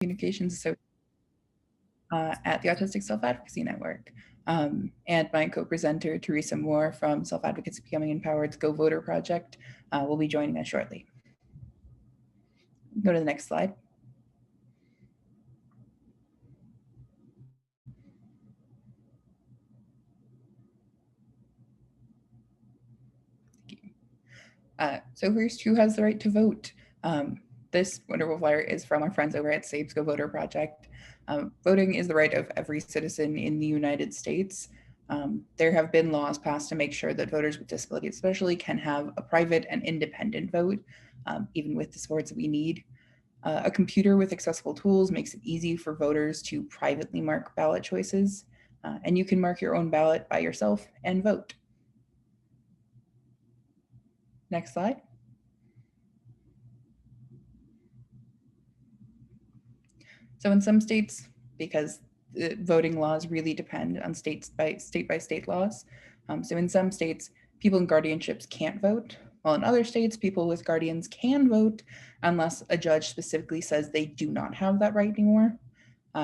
Communications at the Autistic Self-Advocacy Network. And my co-presenter, Teresa Moore from Self-Advocates Becoming Empowered's Go Voter Project will be joining us shortly. Go to the next slide. So first, who has the right to vote? This wonderful flyer is from our friends over at SAFE's Go Voter Project. Voting is the right of every citizen in the United States. There have been laws passed to make sure that voters with disabilities especially can have a private and independent vote, even with the supports that we need. A computer with accessible tools makes it easy for voters to privately mark ballot choices, and you can mark your own ballot by yourself and vote. Next slide. So in some states, because voting laws really depend on state by state laws. So in some states, people in guardianships can't vote, while in other states, people with guardians can vote unless a judge specifically says they do not have that right anymore.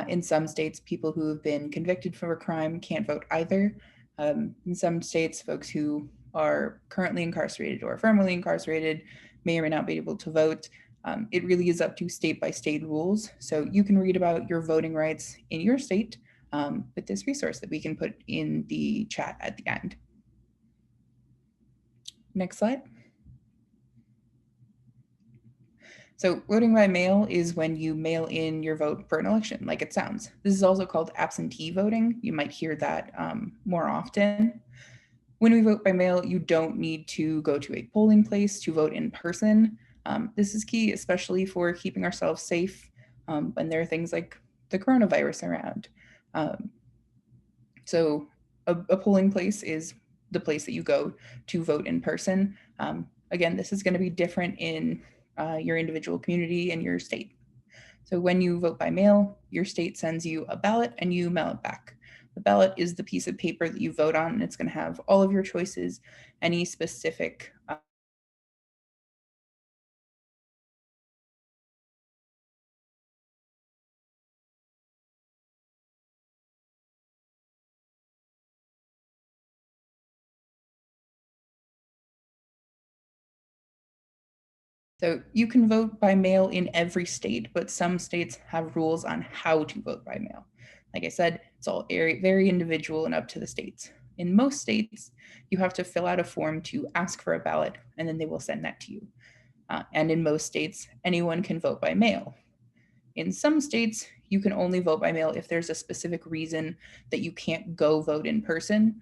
In some states, people who have been convicted for a crime can't vote either. In some states, folks who are currently incarcerated or formerly incarcerated may or may not be able to vote. It really is up to state by state rules. So you can read about your voting rights in your state with this resource that we can put in the chat at the end. Next slide. So voting by mail is when you mail in your vote for an election, like it sounds. This is also called absentee voting. You might hear that more often. When we vote by mail, you don't need to go to a polling place to vote in person. This is key, especially for keeping ourselves safe when there are things like the coronavirus around. So a polling place is the place that you go to vote in person. Again, this is going to be different in your individual community and your state. So when you vote by mail, your state sends you a ballot and you mail it back. The ballot is the piece of paper that you vote on, and it's going to have all of your choices, any specific So you can vote by mail in every state, but some states have rules on how to vote by mail. Like I said, it's all very individual and up to the states. In most states, you have to fill out a form to ask for a ballot, and then they will send that to you. And in most states, anyone can vote by mail. In some states, you can only vote by mail if there's a specific reason that you can't go vote in person.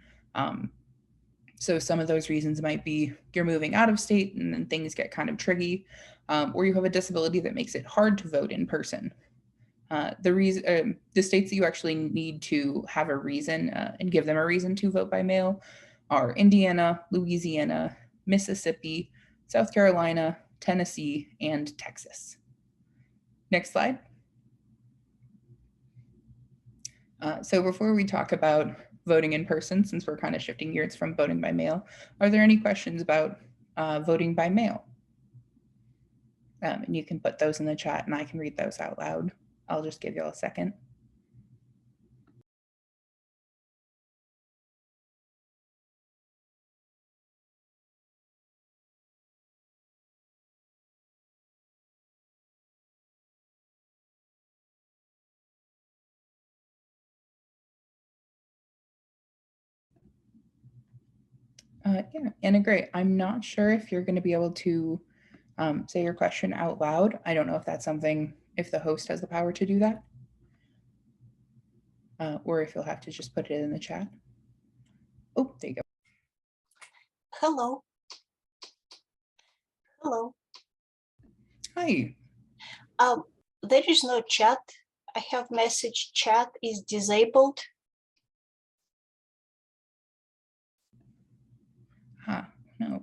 So some of those reasons might be you're moving out of state and then things get kind of tricky, or you have a disability that makes it hard to vote in person. The states that you actually need to have a reason and give them a reason to vote by mail are Indiana, Louisiana, Mississippi, South Carolina, Tennessee, and Texas. Next slide. So before we talk about voting in person, since we're kind of shifting gears from voting by mail, are there any questions about voting by mail? And you can put those in the chat and I can read those out loud. I'll just give you all a second. Yeah, Anna, great. I'm not sure if you're going to be able to say your question out loud. I don't know if that's something, if the host has the power to do that, or if you'll have to just put it in the chat. Oh, there you go. Hello. Hello. Hi. There is no chat. I have message chat is disabled. No.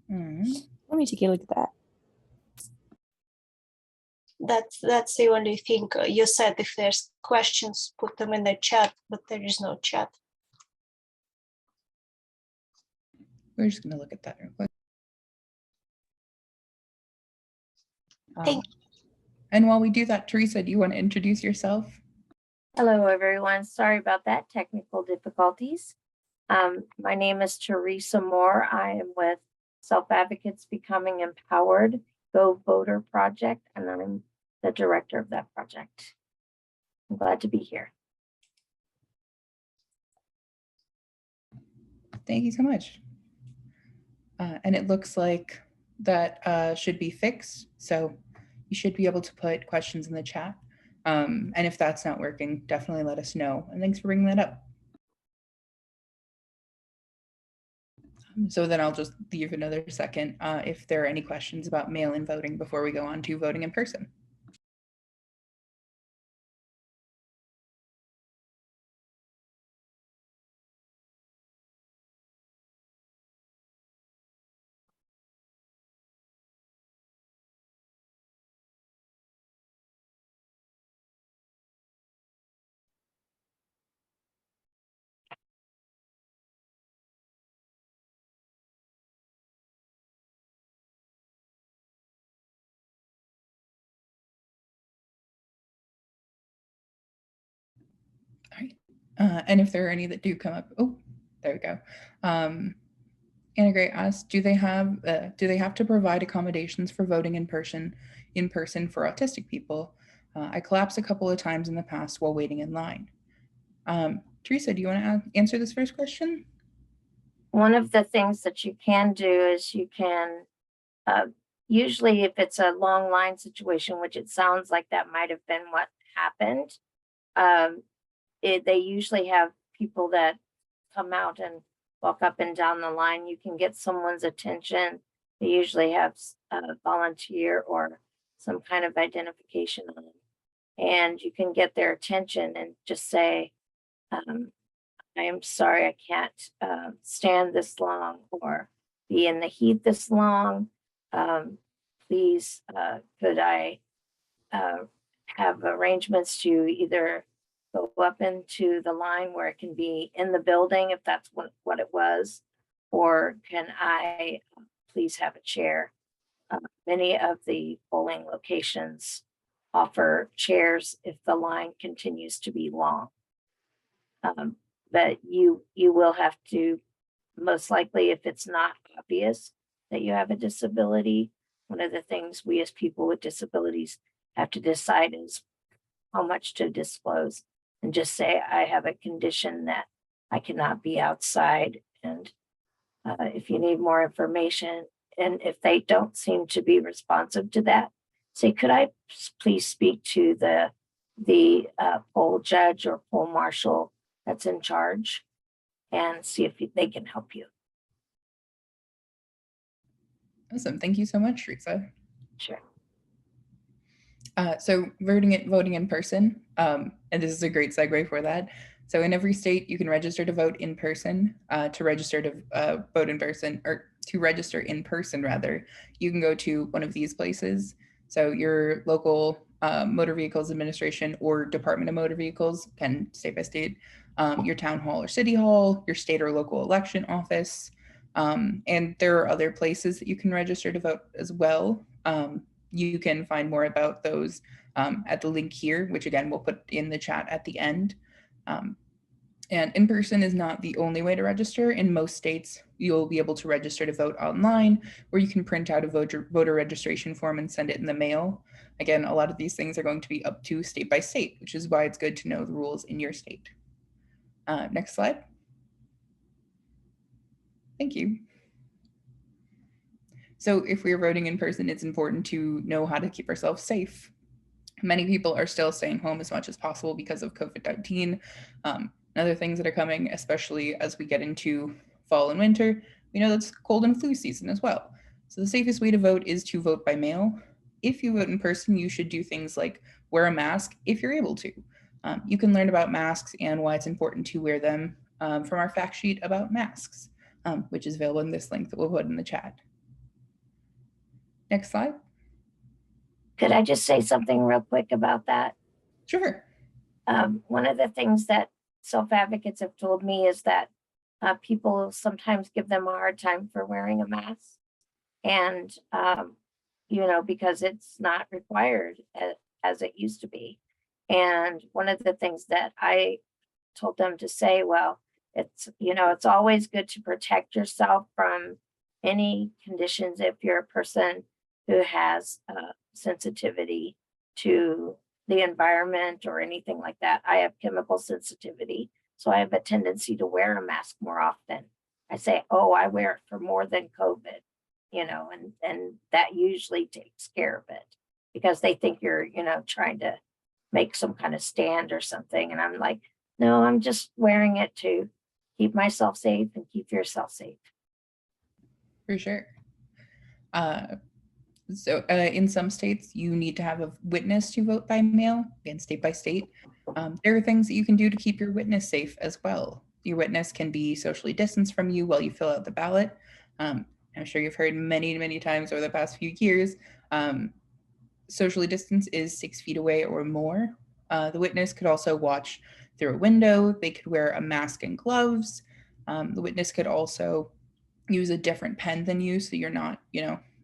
Let me take a look at that. That's the only thing you said. If there's questions, put them in the chat, but there is no chat. We're just going to look at that real quick. Thank you. And while we do that, Teresa, do you want to introduce yourself? Hello, everyone. Sorry about that, technical difficulties. My name is Teresa Moore. I am with Self Advocates Becoming Empowered Go Voter Project, and I'm the director of that project. I'm glad to be here. Thank you so much. And it looks like that should be fixed. So you should be able to put questions in the chat. And if that's not working, definitely let us know. And thanks for bringing that up. So then I'll just leave another second if there are any questions about mail-in voting before we go on to voting in person. All right. And if there are any that do come up, oh, there we go. Anna Gray asked, do they have to provide accommodations for voting in person for autistic people? I collapsed a couple of times in the past while waiting in line. Teresa, do you want to answer this first question? One of the things that you can do is you can, usually if it's a long line situation, which it sounds like that might have been what happened, they usually have people that come out and walk up and down the line. You can get someone's attention. They usually have a volunteer or some kind of identification on them. And you can get their attention and just say, I am sorry, I can't stand this long or be in the heat this long. Please, could I have arrangements to either go up into the line where it can be in the building if that's what it was, or can I please have a chair? Many of the polling locations offer chairs if the line continues to be long. But you will have to, most likely, if it's not obvious that you have a disability, one of the things we as people with disabilities have to decide is how much to disclose, and just say, I have a condition that I cannot be outside. And if you need more information, and if they don't seem to be responsive to that, say, could I please speak to the poll judge or poll marshal that's in charge, and see if they can help you. Awesome. Thank you so much, Teresa. Sure. So voting in person, and this is a great segue for that. So in every state, you can register to vote in person. To register to vote in person, or to register in person, rather, you can go to one of these places. So your local motor vehicles administration or Department of Motor Vehicles, can state by state, your town hall or city hall, your state or local election office, and there are other places that you can register to vote as well. You can find more about those at the link here, which again, we'll put in the chat at the end. And in person is not the only way to register. In most states, you'll be able to register to vote online, or you can print out a voter registration form and send it in the mail. Again, a lot of these things are going to be up to state by state, which is why it's good to know the rules in your state. Next slide. Thank you. So if we're voting in person, it's important to know how to keep ourselves safe. Many people are still staying home as much as possible because of COVID-19. And other things that are coming, especially as we get into fall and winter, we know that's cold and flu season as well. So the safest way to vote is to vote by mail. If you vote in person, you should do things like wear a mask if you're able to. You can learn about masks and why it's important to wear them from our fact sheet about masks, which is available in this link that we'll put in the chat. Next slide. Could I just say something real quick about that? Sure. One of the things that self-advocates have told me is that people sometimes give them a hard time for wearing a mask. And, you know, because it's not required as it used to be. And one of the things that I told them to say, well, it's always good to protect yourself from any conditions if you're a person who has sensitivity to the environment or anything like that. I have chemical sensitivity, so I have a tendency to wear a mask more often. I say, oh, I wear it for more than COVID, and that usually takes care of it because they think you're, trying to make some kind of stand or something. And I'm like, no, I'm just wearing it to keep myself safe and keep yourself safe. For sure. So in some states, you need to have a witness to vote by mail, again, state by state. There are things that you can do to keep your witness safe as well. Your witness can be socially distanced from you while you fill out the ballot. I'm sure you've heard many, many times over the past few years, socially distance is 6 feet away or more. The witness could also watch through a window. They could wear a mask and gloves. The witness could also use a different pen than you, so you're not,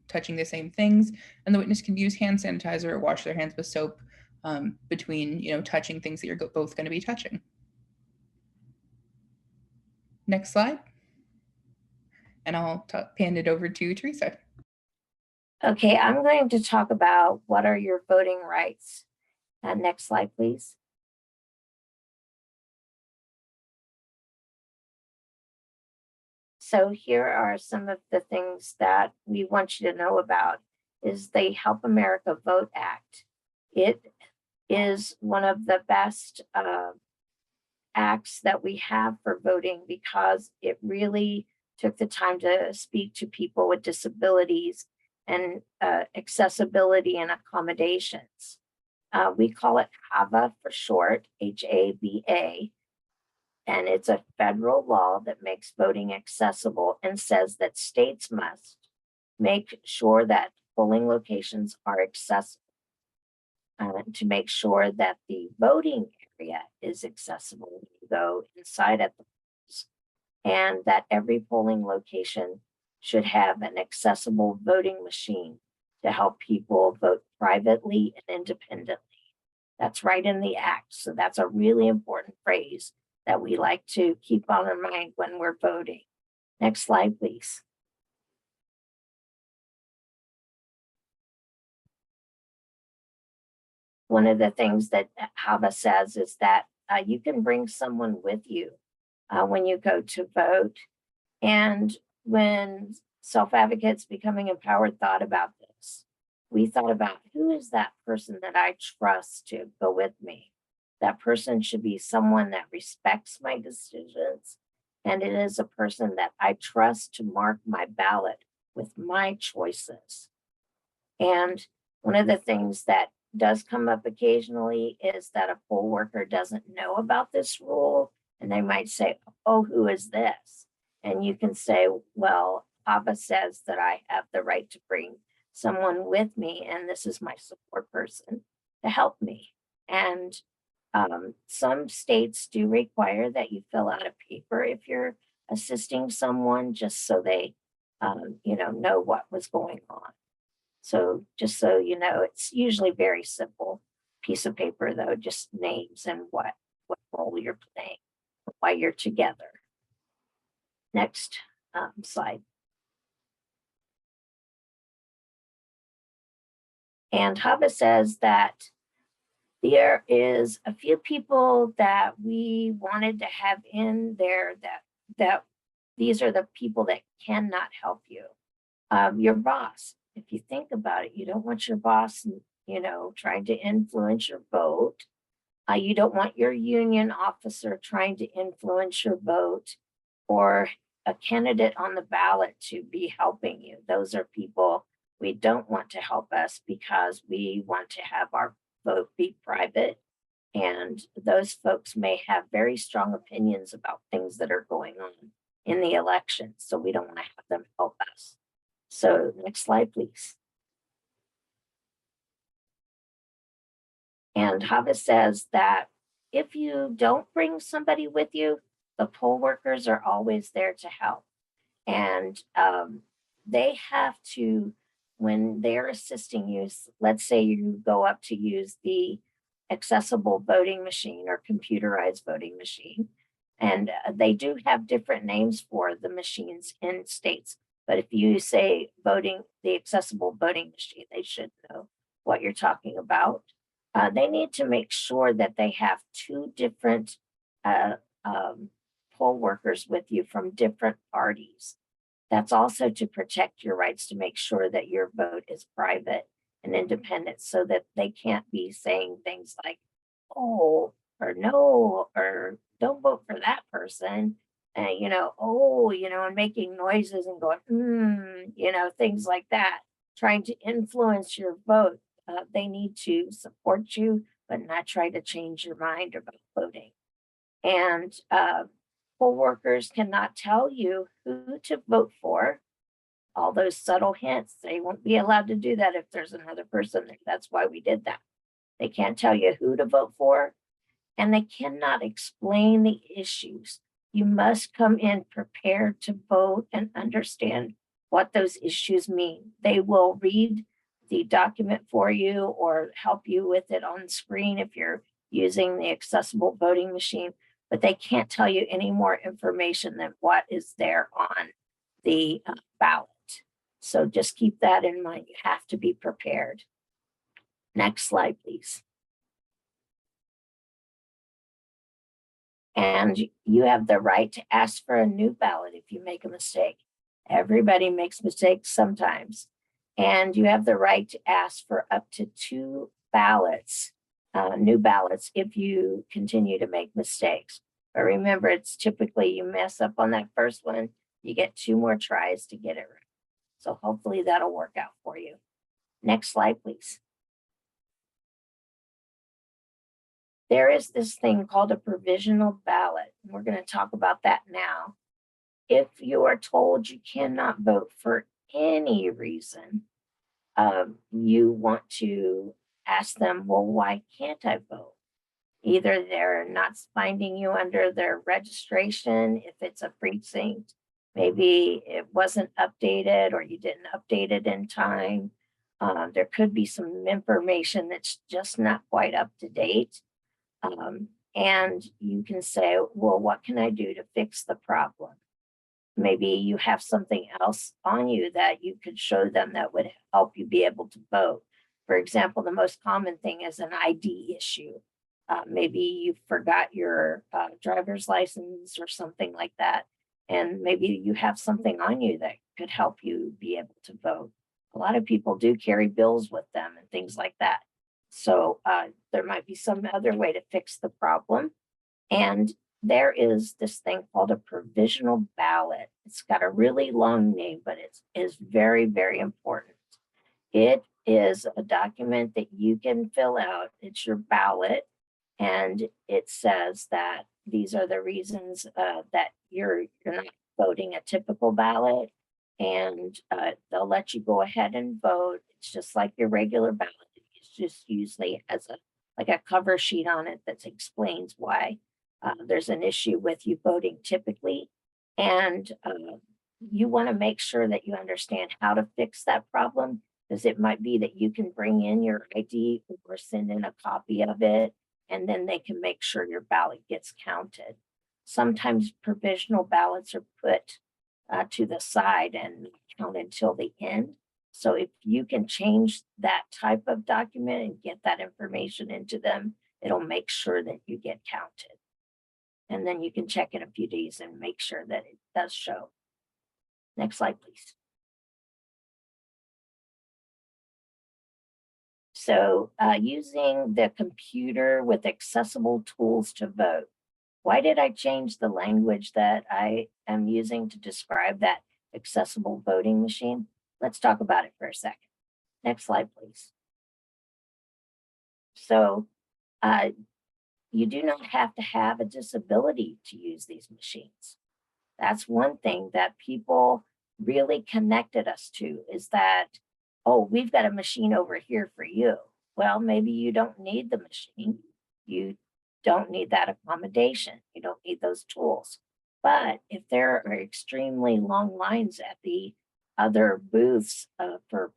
touching the same things. And the witness can use hand sanitizer or wash their hands with soap between, touching things that you're both going to be touching. Next slide. And I'll hand it over to Teresa. Okay, I'm going to talk about what are your voting rights. Next slide, please. So here are some of the things that we want you to know about is the Help America Vote Act. It is one of the best acts that we have for voting because it really took the time to speak to people with disabilities and accessibility and accommodations. We call it HAVA for short, HAVA. And it's a federal law that makes voting accessible and says that states must make sure that polling locations are accessible to make sure that the voting area is accessible when you go inside at the polls, and that every polling location should have an accessible voting machine to help people vote privately and independently. That's right in the act. So that's a really important phrase that we like to keep on our mind when we're voting. Next slide, please. One of the things that HAVA says is that you can bring someone with you when you go to vote. And when Self-Advocates Becoming Empowered thought about this, we thought about who is that person that I trust to go with me? That person should be someone that respects my decisions, and it is a person that I trust to mark my ballot with my choices. And one of the things that does come up occasionally is that a poll worker doesn't know about this rule, and they might say, oh, who is this? And you can say, well, HAVA says that I have the right to bring someone with me, and this is my support person to help me. And some states do require that you fill out a paper if you're assisting someone, just so they, know what was going on. So just so you know, it's usually very simple piece of paper, though, just names and what role you're playing while you're together. Next slide. And HAVA says that there is a few people that we wanted to have in there that these are the people that cannot help you. Your boss, if you think about it, you don't want your boss, trying to influence your vote. You don't want your union officer trying to influence your vote, or a candidate on the ballot to be helping you. Those are people we don't want to help us because we want to have our vote be private. And those folks may have very strong opinions about things that are going on in the election. So we don't want to have them help us. So next slide, please. And HAVA says that if you don't bring somebody with you, the poll workers are always there to help. And they have to when they're assisting you, let's say you go up to use the accessible voting machine or computerized voting machine, and they do have different names for the machines in states. But if you say the accessible voting machine, they should know what you're talking about. They need to make sure that they have two different poll workers with you from different parties. That's also to protect your rights, to make sure that your vote is private and independent, so that they can't be saying things like, oh, or no, or don't vote for that person. And, and making noises and going, things like that, trying to influence your vote. They need to support you, but not try to change your mind about voting. And poll workers cannot tell you who to vote for. All those subtle hints, they won't be allowed to do that if there's another person there. That's why we did that. They can't tell you who to vote for, and they cannot explain the issues. You must come in prepared to vote and understand what those issues mean. They will read the document for you or help you with it on screen if you're using the accessible voting machine, but they can't tell you any more information than what is there on the ballot. So just keep that in mind. You have to be prepared. Next slide, please. And you have the right to ask for a new ballot if you make a mistake. Everybody makes mistakes sometimes. And you have the right to ask for up to 2 ballots, new ballots, if you continue to make mistakes. But remember, it's typically you mess up on that first one, you get 2 more tries to get it right. So hopefully that'll work out for you. Next slide, please. There is this thing called a provisional ballot. And we're going to talk about that now. If you are told you cannot vote for any reason, you want to ask them, well, why can't I vote? Either they're not finding you under their registration, if it's a precinct, maybe it wasn't updated or you didn't update it in time. There could be some information that's just not quite up to date. And you can say, well, what can I do to fix the problem? Maybe you have something else on you that you could show them that would help you be able to vote. For example, the most common thing is an ID issue. Maybe you forgot your driver's license or something like that. And maybe you have something on you that could help you be able to vote. A lot of people do carry bills with them and things like that. So there might be some other way to fix the problem. And there is this thing called a provisional ballot. It's got a really long name, but it is very, very important. It is a document that you can fill out. It's your ballot. And it says that these are the reasons that you're not voting a typical ballot. And they'll let you go ahead and vote. It's just like your regular ballot. It's just usually has a cover sheet on it that explains why there's an issue with you voting typically. And you want to make sure that you understand how to fix that problem, because it might be that you can bring in your ID or send in a copy of it, and then they can make sure your ballot gets counted. Sometimes provisional ballots are put to the side and count until the end. So if you can change that type of document and get that information into them, it'll make sure that you get counted. And then you can check in a few days and make sure that it does show. Next slide, please. So using the computer with accessible tools to vote. Why did I change the language that I am using to describe that accessible voting machine? Let's talk about it for a second. Next slide, please. So you do not have to have a disability to use these machines. That's one thing that people really connected us to, is that, oh, we've got a machine over here for you. Well, maybe you don't need the machine. You don't need that accommodation. You don't need those tools. But if there are extremely long lines at the other booths for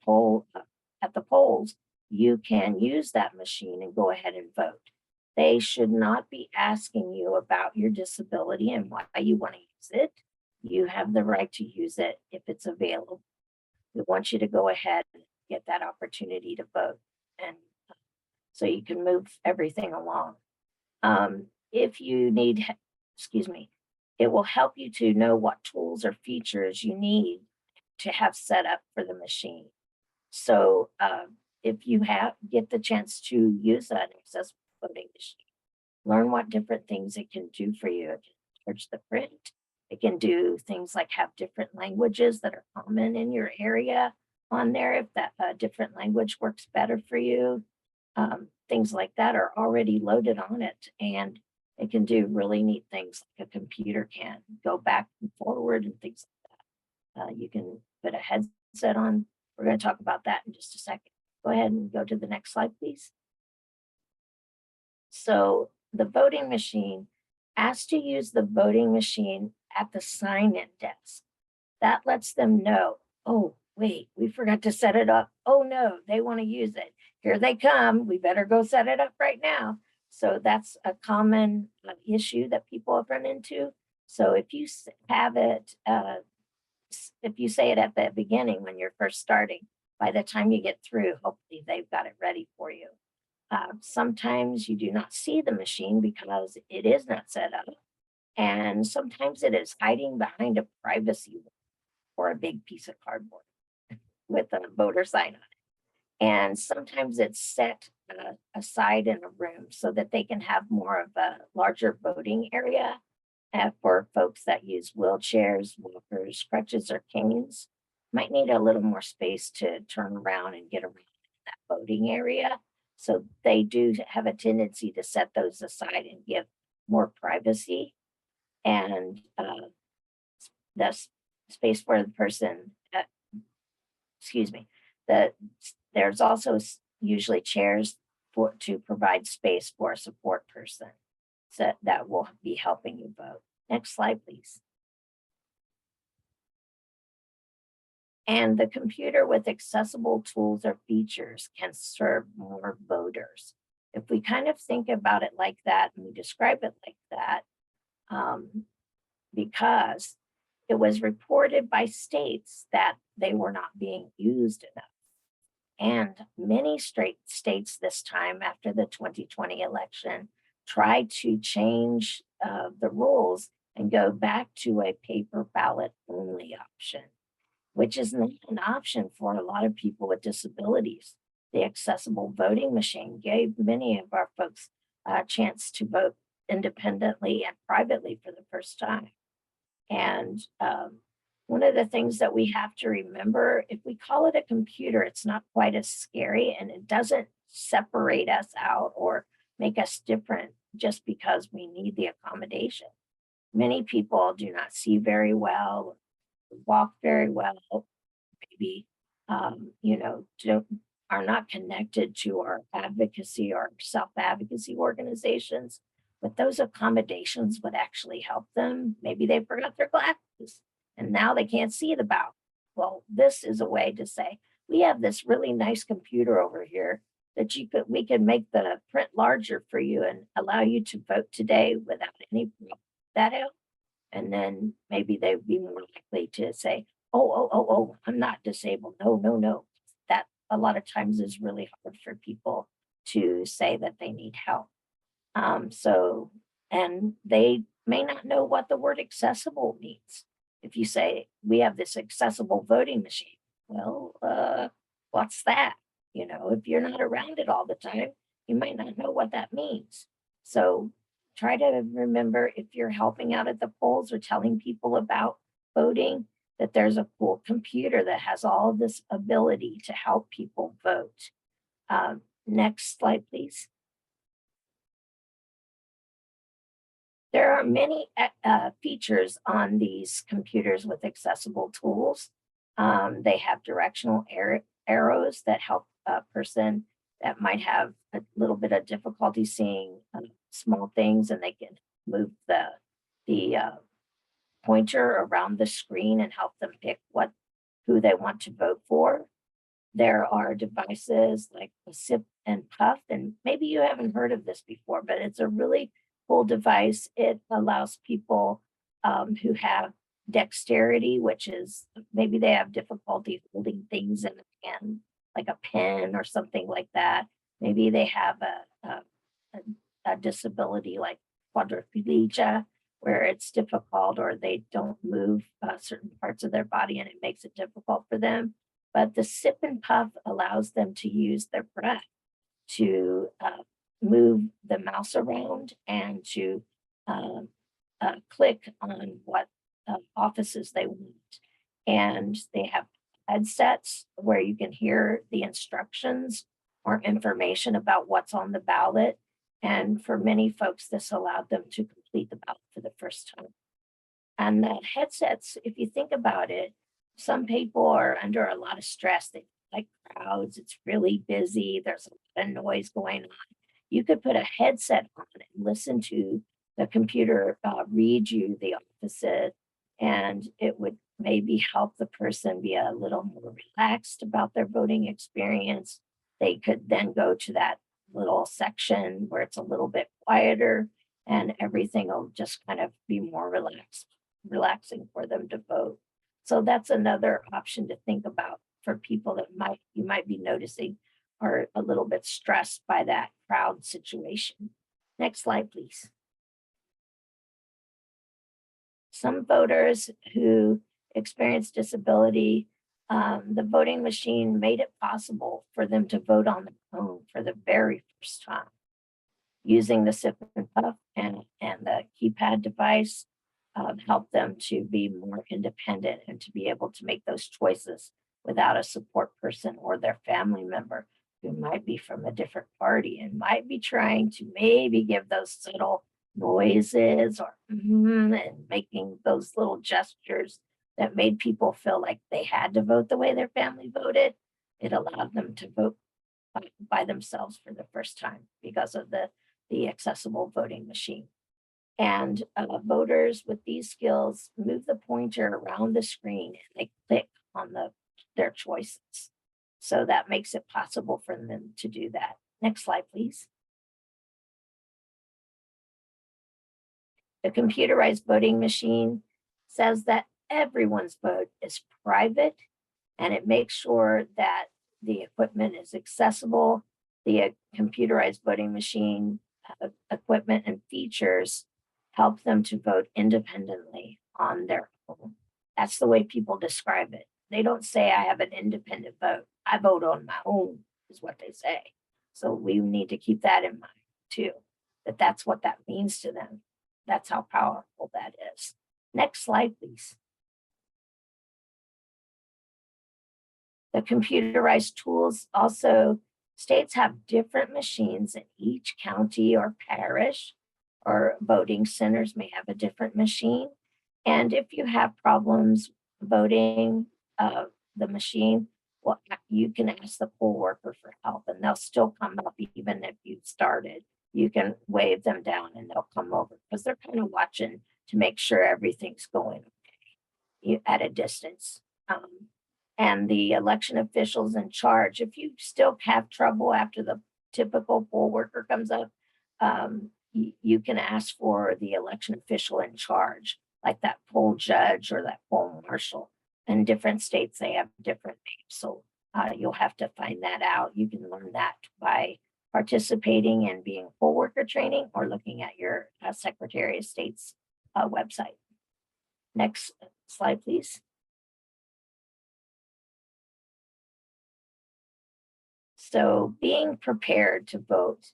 at the polls, you can use that machine and go ahead and vote. They should not be asking you about your disability and why you want to use it. You have the right to use it if it's available. We want you to go ahead and get that opportunity to vote, and so you can move everything along. If you need, excuse me, it will help you to know what tools or features you need to have set up for the machine. So if you get the chance to use an accessible voting machine, learn what different things it can do for you. It can search the print. It can do things like have different languages that are common in your area on there if that different language works better for you. Things like that are already loaded on it, and it can do really neat things like a computer can go back and forward and things like that. You can put a headset on. We're going to talk about that in just a second. Go ahead and go to the next slide, please. So the voting machine, ask to use the voting machine at the sign-in desk. That lets them know, oh, wait, we forgot to set it up. Oh no, they want to use it. Here they come. We better go set it up right now. So that's a common issue that people have run into. So if you have it, if you say it at the beginning when you're first starting, by the time you get through, hopefully they've got it ready for you. Sometimes you do not see the machine because it is not set up. And sometimes it is hiding behind a privacy wall or a big piece of cardboard with a voter sign on it. And sometimes it's set aside in a room so that they can have more of a larger voting area for folks that use wheelchairs, walkers, crutches, or canes. Might need a little more space to turn around and get around that voting area. So they do have a tendency to set those aside and give more privacy and the space for the person, excuse me, there's also usually chairs to provide space for a support person that will be helping you vote. Next slide, please. And the computer with accessible tools or features can serve more voters. If we kind of think about it like that and we describe it like that, because it was reported by states that they were not being used enough. And many states this time after the 2020 election tried to change the rules and go back to a paper ballot only option, which is not an option for a lot of people with disabilities. The accessible voting machine gave many of our folks a chance to vote independently and privately for the first time. And one of the things that we have to remember, if we call it a computer, it's not quite as scary and it doesn't separate us out or make us different just because we need the accommodation. Many people do not see very well, walk very well, maybe, are not connected to our advocacy or self-advocacy organizations, but those accommodations would actually help them. Maybe they forgot their glasses and now they can't see the ballot. Well, this is a way to say, we have this really nice computer over here that we could make the print larger for you and allow you to vote today without any that help. And then maybe they'd be more likely to say, oh, I'm not disabled. No. That a lot of times is really hard for people to say that they need help. And they may not know what the word accessible means. If you say, we have this accessible voting machine, well, what's that? If you're not around it all the time, you might not know what that means. So try to remember if you're helping out at the polls or telling people about voting, that there's a cool computer that has all this ability to help people vote. Next slide, please. There are many features on these computers with accessible tools. They have directional arrows that help a person that might have a little bit of difficulty seeing small things, and they can move the pointer around the screen and help them pick who they want to vote for. There are devices like a sip and puff, and maybe you haven't heard of this before, but it's a really cool device. It allows people who have dexterity, which is maybe they have difficulty holding things in a hand, like a pen or something like that. Maybe they have a disability like quadriplegia, where it's difficult or they don't move certain parts of their body and it makes it difficult for them. But the sip and puff allows them to use their breath to move the mouse around and to click on what offices they want. And they have headsets where you can hear the instructions or information about what's on the ballot. And for many folks, this allowed them to complete the ballot for the first time. And the headsets, if you think about it, some people are under a lot of stress. They like crowds, it's really busy, there's a lot of noise going on. You could put a headset on and listen to the computer read you the opposite, and it would maybe help the person be a little more relaxed about their voting experience. They could then go to that little section where it's a little bit quieter and everything will just kind of be more relaxing for them to vote. So that's another option to think about for people that you might be noticing are a little bit stressed by that crowd situation. Next slide, please. Some voters who experience disability, the voting machine made it possible for them to vote on their own for the very first time. Using the sip and puff and the keypad device helped them to be more independent and to be able to make those choices without a support person or their family member who might be from a different party and might be trying to maybe give those subtle noises or and making those little gestures that made people feel like they had to vote the way their family voted. It allowed them to vote by themselves for the first time because of the accessible voting machine. And voters with these skills move the pointer around the screen and they click on their choices. So that makes it possible for them to do that. Next slide, please. The computerized voting machine says that everyone's vote is private and it makes sure that the equipment is accessible. The computerized voting machine equipment and features help them to vote independently on their own. That's the way people describe it. They don't say, I have an independent vote. I vote on my own, is what they say. So we need to keep that in mind too, that that's what that means to them. That's how powerful that is. Next slide, please. The computerized tools also, states have different machines in each county or parish, or voting centers may have a different machine. And if you have problems voting the machine, well, you can ask the poll worker for help and they'll still come up even if you've started. You can wave them down and they'll come over because they're kind of watching to make sure everything's going okay at a distance. And the election officials in charge, if you still have trouble after the typical poll worker comes up, you can ask for the election official in charge, like that poll judge or that poll marshal. In different states, they have different names. So you'll have to find that out. You can learn that by participating in being poll worker training or looking at your Secretary of State's website. Next slide, please. So being prepared to vote,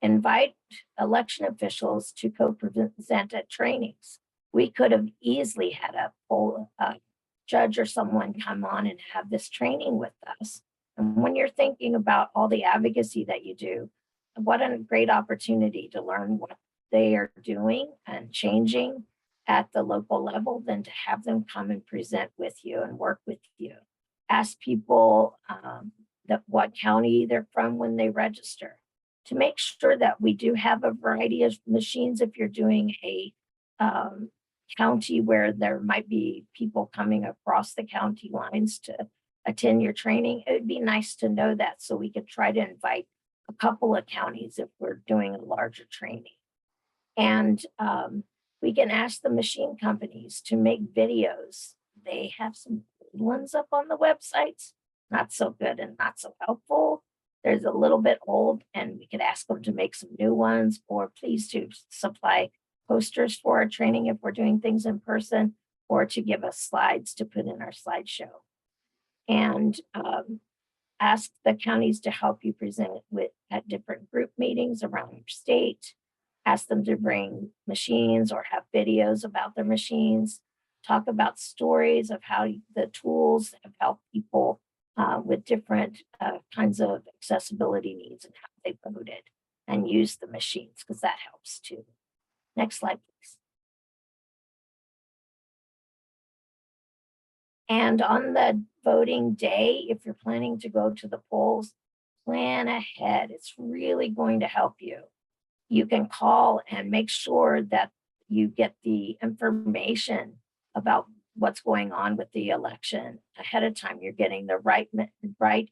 invite election officials to co-present at trainings. We could have easily had a poll judge or someone come on and have this training with us. And when you're thinking about all the advocacy that you do, what a great opportunity to learn what they are doing and changing at the local level than to have them come and present with you and work with you. Ask people what county they're from when they register, to make sure that we do have a variety of machines. If you're doing a county where there might be people coming across the county lines to attend your training, it would be nice to know that so we could try to invite a couple of counties if we're doing a larger training. And we can ask the machine companies to make videos. They have some good ones up on the websites, not so good and not so helpful. There's a little bit old, and we could ask them to make some new ones, or please to supply posters for our training if we're doing things in person, or to give us slides to put in our slideshow. And ask the counties to help you present it at different group meetings around your state. Ask them to bring machines or have videos about their machines. Talk about stories of how the tools have helped people with different kinds of accessibility needs and how they voted and use the machines, because that helps too. Next slide, please. And on the voting day, if you're planning to go to the polls, plan ahead. It's really going to help you. You can call and make sure that you get the information about what's going on with the election ahead of time. You're getting the right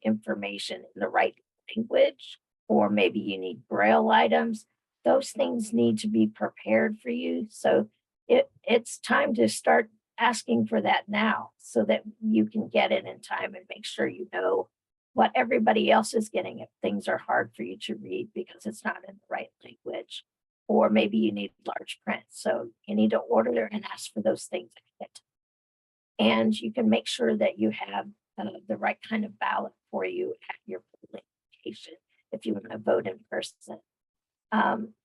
information in the right language, or maybe you need Braille items. Those things need to be prepared for you. So it's time to start asking for that now so that you can get it in time and make sure you know what everybody else is getting if things are hard for you to read because it's not in the right language, or maybe you need large print. So you need to order and ask for those things ahead. And you can make sure that you have the right kind of ballot for you at your polling location if you want to vote in person.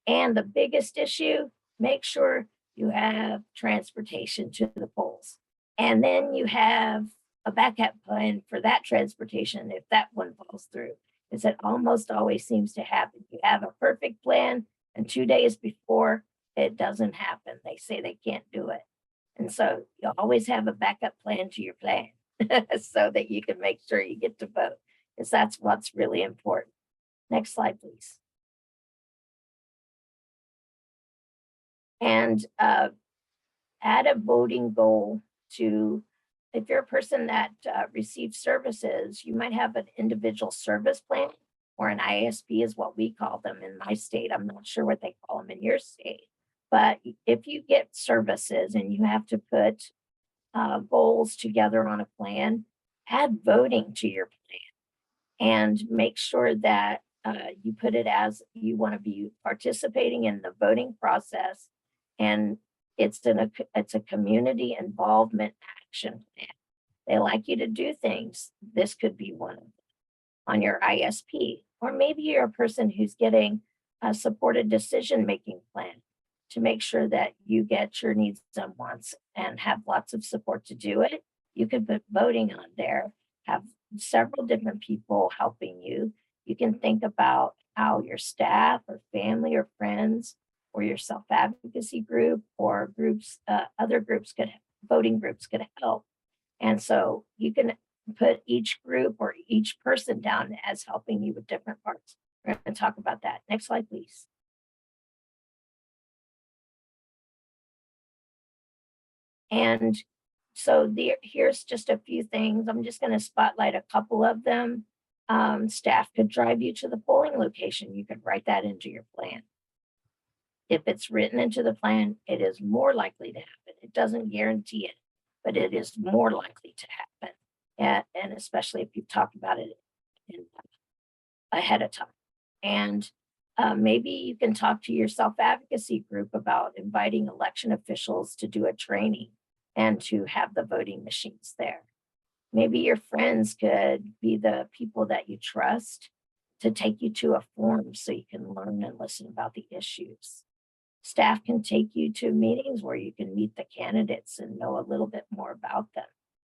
And the biggest issue, make sure you have transportation to the polls. And then you have a backup plan for that transportation if that one falls through, because it almost always seems to happen. You have a perfect plan, and 2 days before, it doesn't happen. They say they can't do it. And so you always have a backup plan to your plan so that you can make sure you get to vote, because that's what's really important. Next slide, please. And add a voting goal to, if you're a person that receives services, you might have an individual service plan, or an ISP is what we call them in my state. I'm not sure what they call them in your state. But if you get services and you have to put goals together on a plan, add voting to your plan and make sure that you put it as you want to be participating in the voting process. And it's a community involvement action plan. They like you to do things. This could be one of them on your ISP. Or maybe you're a person who's getting a supported decision-making plan to make sure that you get your needs and wants and have lots of support to do it. You can put voting on there, have several different people helping you. You can think about how your staff or family or friends or your self-advocacy group or groups, voting groups could help. And so you can put each group or each person down as helping you with different parts. We're going to talk about that. Next slide, please. And so here's just a few things. I'm just going to spotlight a couple of them. Staff could drive you to the polling location. You could write that into your plan. If it's written into the plan, it is more likely to happen. It doesn't guarantee it, but it is more likely to happen. And especially if you've talked about it ahead of time. And maybe you can talk to your self-advocacy group about inviting election officials to do a training and to have the voting machines there. Maybe your friends could be the people that you trust to take you to a forum so you can learn and listen about the issues. Staff can take you to meetings where you can meet the candidates and know a little bit more about them.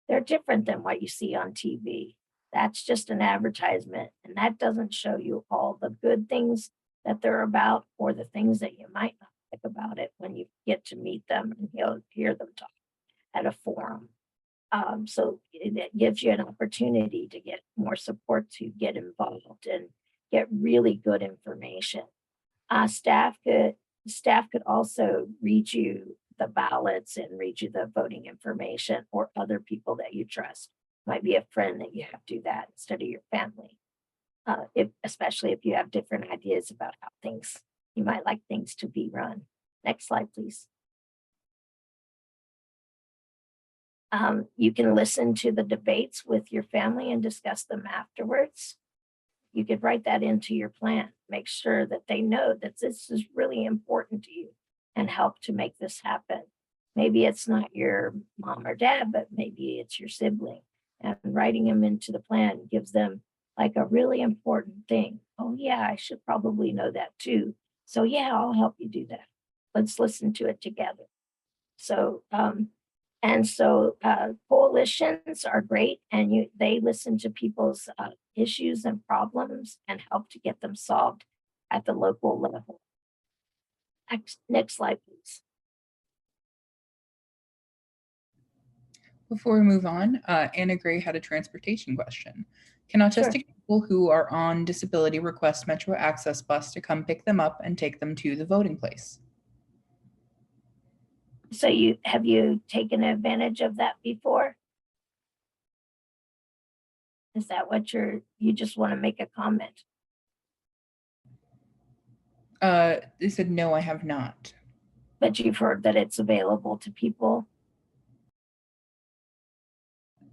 They're different than what you see on TV. That's just an advertisement, and that doesn't show you all the good things that they're about or the things that you might not like about it when you get to meet them and hear them talk at a forum. So it gives you an opportunity to get more support, to get involved and get really good information. Staff could also read you the ballots and read you the voting information, or other people that you trust. Might be a friend that you have to do that instead of your family. Especially if you have different ideas about how things, you might like things to be run. Next slide, please. You can listen to the debates with your family and discuss them afterwards. You could write that into your plan. Make sure that they know that this is really important to you and help to make this happen. Maybe it's not your mom or dad, but maybe it's your sibling. And writing them into the plan gives them like a really important thing. Oh yeah, I should probably know that too. So yeah, I'll help you do that. Let's listen to it together. So coalitions are great, and they listen to people's issues and problems and help to get them solved at the local level. Next slide, please. Before we move on, Anna Gray had a transportation question. Can autistic people who are on disability request Metro Access bus to come pick them up and take them to the voting place? So have you taken advantage of that before? Is that what you just want to make a comment? They said, no, I have not. But you've heard that it's available to people?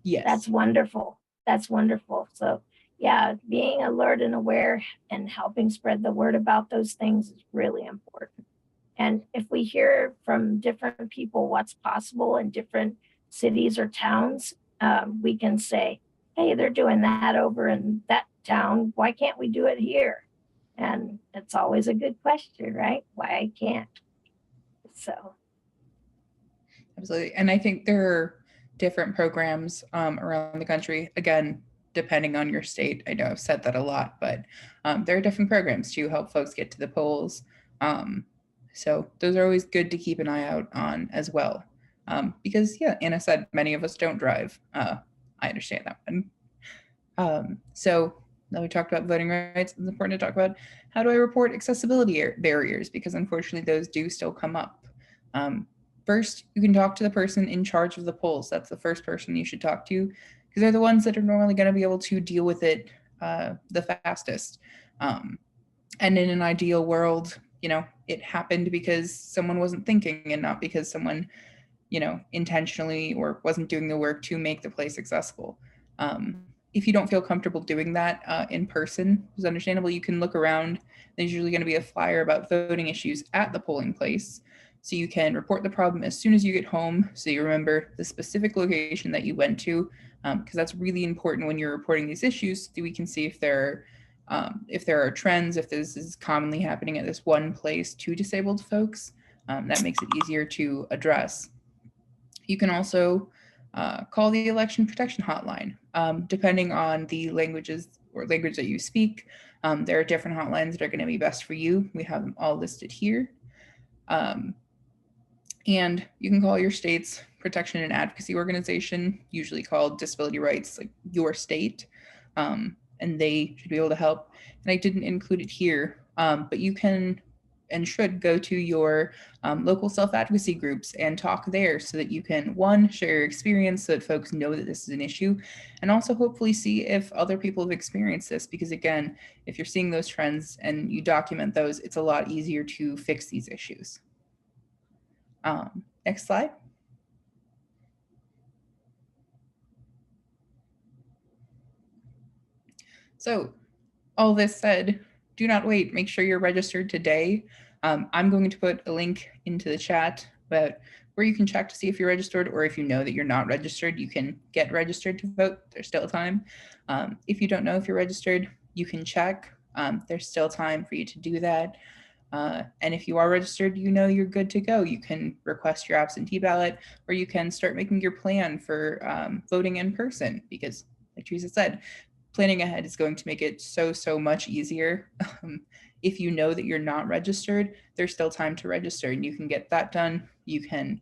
Yes. That's wonderful. That's wonderful. So yeah, being alert and aware and helping spread the word about those things is really important. And if we hear from different people what's possible in different cities or towns, we can say, hey, they're doing that over in that town. Why can't we do it here? And it's always a good question, right? Why can't? So. Absolutely. And I think there are different programs around the country. Again, depending on your state. I know I've said that a lot, but there are different programs to help folks get to the polls. So those are always good to keep an eye out on as well. Because yeah, Anna said, many of us don't drive. I understand that one. So now we talked about voting rights. It's important to talk about how do I report accessibility barriers, because unfortunately those do still come up. First, you can talk to the person in charge of the polls. That's the first person you should talk to, because they're the ones that are normally going to be able to deal with it the fastest. And in an ideal world, it happened because someone wasn't thinking and not because someone, intentionally or wasn't doing the work to make the place accessible. If you don't feel comfortable doing that in person, it's understandable. You can look around. There's usually going to be a flyer about voting issues at the polling place. So you can report the problem as soon as you get home. So you remember the specific location that you went to, because that's really important when you're reporting these issues. So we can see if there are trends, if this is commonly happening at this one place to disabled folks. That makes it easier to address. You can also call the election protection hotline. Depending on the language that you speak, there are different hotlines that are going to be best for you. We have them all listed here. And you can call your state's protection and advocacy organization, usually called Disability Rights, like your state, and they should be able to help. And I didn't include it here, but you can and should go to your local self-advocacy groups and talk there so that you can, one, share your experience so that folks know that this is an issue, and also hopefully see if other people have experienced this, because again, if you're seeing those trends and you document those, it's a lot easier to fix these issues. Next slide. So all this said, do not wait. Make sure you're registered today. I'm going to put a link into the chat about where you can check to see if you're registered, or if you know that you're not registered, you can get registered to vote. There's still time. If you don't know if you're registered, you can check. There's still time for you to do that. And if you are registered, you're good to go. You can request your absentee ballot, or you can start making your plan for voting in person, because like Teresa said, planning ahead is going to make it so much easier. If you know that you're not registered, there's still time to register, and you can get that done. You can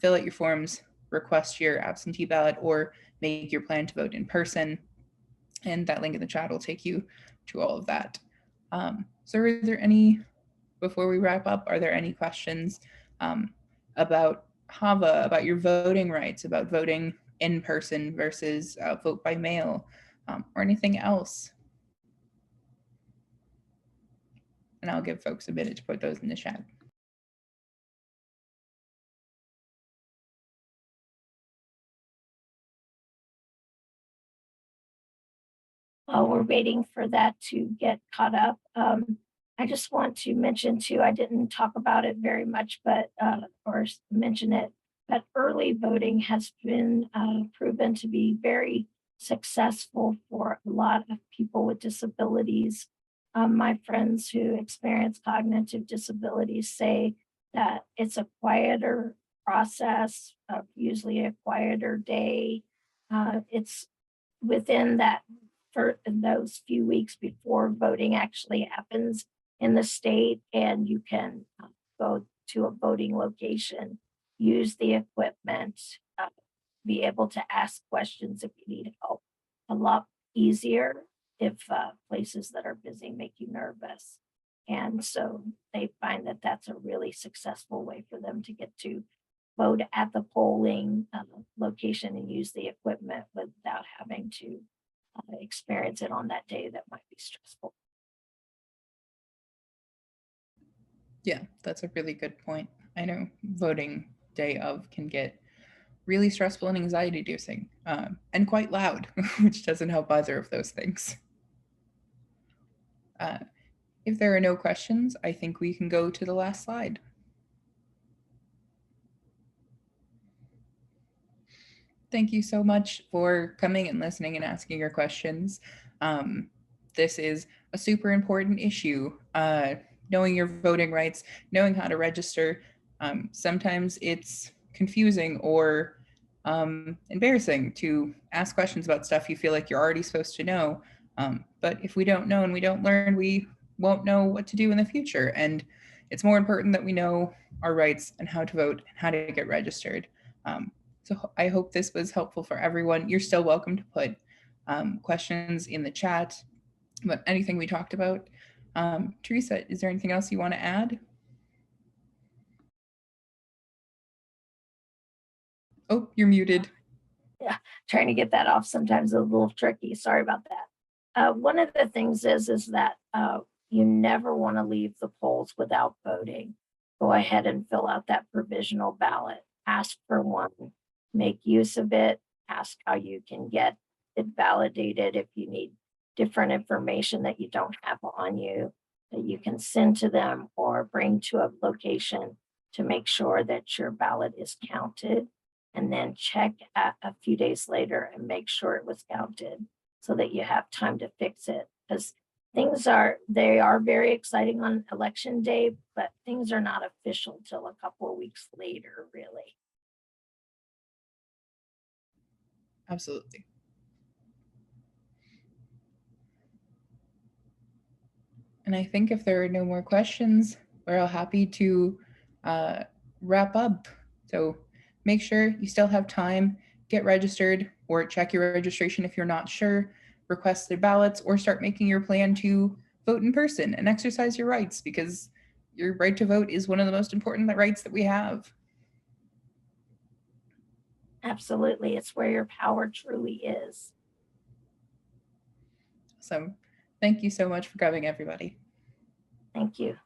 fill out your forms, request your absentee ballot, or make your plan to vote in person. And that link in the chat will take you to all of that. So are there any, before we wrap up, are there any questions about HAVA, about your voting rights, about voting in person versus vote by mail, or anything else. And I'll give folks a minute to put those in the chat. While we're waiting for that to get caught up, I just want to mention too, I didn't talk about it very much, but or mention it, but early voting has been proven to be very successful for a lot of people with disabilities. My friends who experience cognitive disabilities say that it's a quieter process, usually a quieter day. It's within that for those few weeks before voting actually happens in the state, and you can go to a voting location, use the equipment, be able to ask questions if you need help. A lot easier if places that are busy make you nervous. And so they find that that's a really successful way for them to get to vote at the polling location and use the equipment without having to experience it on that day that might be stressful. Yeah, that's a really good point. I know voting day of can get really stressful and anxiety inducing, and quite loud, which doesn't help either of those things. If there are no questions, I think we can go to the last slide. Thank you so much for coming and listening and asking your questions. This is a super important issue. Knowing your voting rights, knowing how to register. Sometimes it's confusing or embarrassing to ask questions about stuff you feel like you're already supposed to know. But if we don't know and we don't learn, we won't know what to do in the future. And it's more important that we know our rights and how to vote and how to get registered. So I hope this was helpful for everyone. You're still welcome to put questions in the chat about anything we talked about. Teresa, is there anything else you want to add? Oh, you're muted. Yeah, trying to get that off sometimes is a little tricky. Sorry about that. One of the things is that you never want to leave the polls without voting. Go ahead and fill out that provisional ballot. Ask for one. Make use of it. Ask how you can get it validated if you need different information that you don't have on you that you can send to them or bring to a location to make sure that your ballot is counted, and then check a few days later and make sure it was counted so that you have time to fix it. Because they are very exciting on election day, but things are not official till a couple of weeks later, really. Absolutely. And I think if there are no more questions, we're all happy to wrap up. So make sure you still have time, get registered or check your registration if you're not sure, request their ballots or start making your plan to vote in person and exercise your rights, because your right to vote is one of the most important rights that we have. Absolutely. It's where your power truly is. So thank you so much for coming, everybody. Thank you.